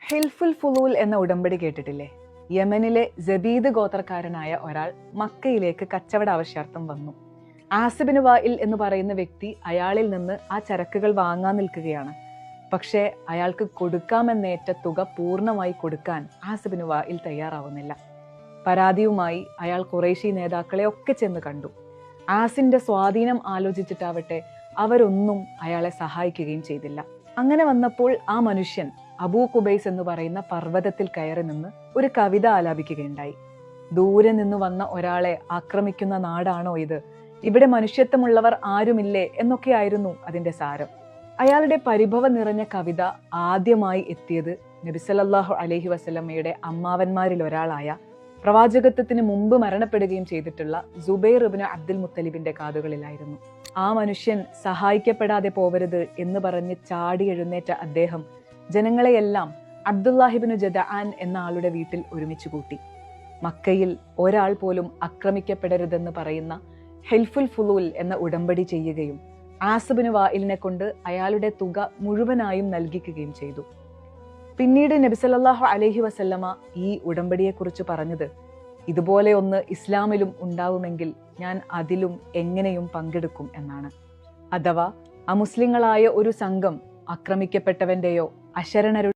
ഹിൽഫുൽ ഫുലൂൽ എന്ന ഉടമ്പടി കേട്ടിട്ടില്ലേ? യമനിലെ ജബീദ് ഗോത്രക്കാരനായ ഒരാൾ മക്കയിലേക്ക് കച്ചവട ആവശ്യാർത്ഥം വന്നു. ആസിബിന് വായിൽ എന്ന് പറയുന്ന വ്യക്തി അയാളിൽ നിന്ന് ആ ചരക്കുകൾ വാങ്ങാൻ നിൽക്കുകയാണ്. പക്ഷേ അയാൾക്ക് കൊടുക്കാമെന്നേറ്റ തുക പൂർണ്ണമായി കൊടുക്കാൻ ആസിബിന് വായിൽ തയ്യാറാവുന്നില്ല. പരാതിയുമായി അയാൾ ഖുറൈശി നേതാക്കളെ ഒക്കെ ചെന്ന് കണ്ടു. ആസിന്റെ സ്വാധീനം ആലോചിച്ചിട്ടാവട്ടെ അവരൊന്നും അയാളെ സഹായിക്കുകയും ചെയ്തില്ല. അങ്ങനെ വന്നപ്പോൾ ആ മനുഷ്യൻ അബൂ ഖുബൈസ് എന്ന് പറയുന്ന പർവ്വതത്തിൽ കയറി നിന്ന് ഒരു കവിത ആലാപിക്കുകയുണ്ടായി. ദൂരെ നിന്ന് വന്ന ഒരാളെ ആക്രമിക്കുന്ന നാടാണോ ഇത്? ഇവിടെ മനുഷ്യത്വമുള്ളവർ ആരുമില്ലേ എന്നൊക്കെയായിരുന്നു അതിന്റെ സാരം. അയാളുടെ പരിഭവം നിറഞ്ഞ കവിത ആദ്യമായി എത്തിയത് നബി സല്ലല്ലാഹു അലൈഹി വസല്ലമയുടെ അമ്മാവന്മാരിൽ ഒരാളായ, പ്രവാചകത്വത്തിന് മുമ്പ് മരണപ്പെടുകയും ചെയ്തിട്ടുള്ള സുബൈർ ഇബ്നു അബ്ദുൽ മുത്തലിബിന്റെ കാതുകളിലായിരുന്നു. ആ മനുഷ്യൻ സഹായിക്കപ്പെടാതെ പോവരുത് എന്ന് പറഞ്ഞ് ചാടി എഴുന്നേറ്റ അദ്ദേഹം ജനങ്ങളെയെല്ലാം അബ്ദുല്ലാഹിബ്നു ജദആൻ എന്ന ആളുടെ വീട്ടിൽ ഒരുമിച്ച് കൂട്ടി. മക്കയിൽ ഒരാൾ പോലും ആക്രമിക്കപ്പെടരുതെന്ന് പറയുന്ന ഹിൽഫുൽ ഫുലൂൽ എന്ന ഉടമ്പടി ചെയ്യുകയും ആസിബിന് വായിലിനെ കൊണ്ട് അയാളുടെ തുക മുഴുവനായും നൽകിക്കുകയും ചെയ്തു. പിന്നീട് നബി സല്ലല്ലാഹു അലൈഹി വസല്ലമ ഈ ഉടമ്പടിയെക്കുറിച്ച് പറഞ്ഞത്, ഇതുപോലെ ഒന്ന് ഇസ്ലാമിലും ഉണ്ടാവുമെങ്കിൽ ഞാൻ അതിലും എങ്ങനെയും പങ്കെടുക്കും എന്നാണ്. അഥവാ അമുസ്ലിങ്ങളായ ഒരു സംഘം ആക്രമിക്കപ്പെട്ടവന്റെയോ അശരണരുടെ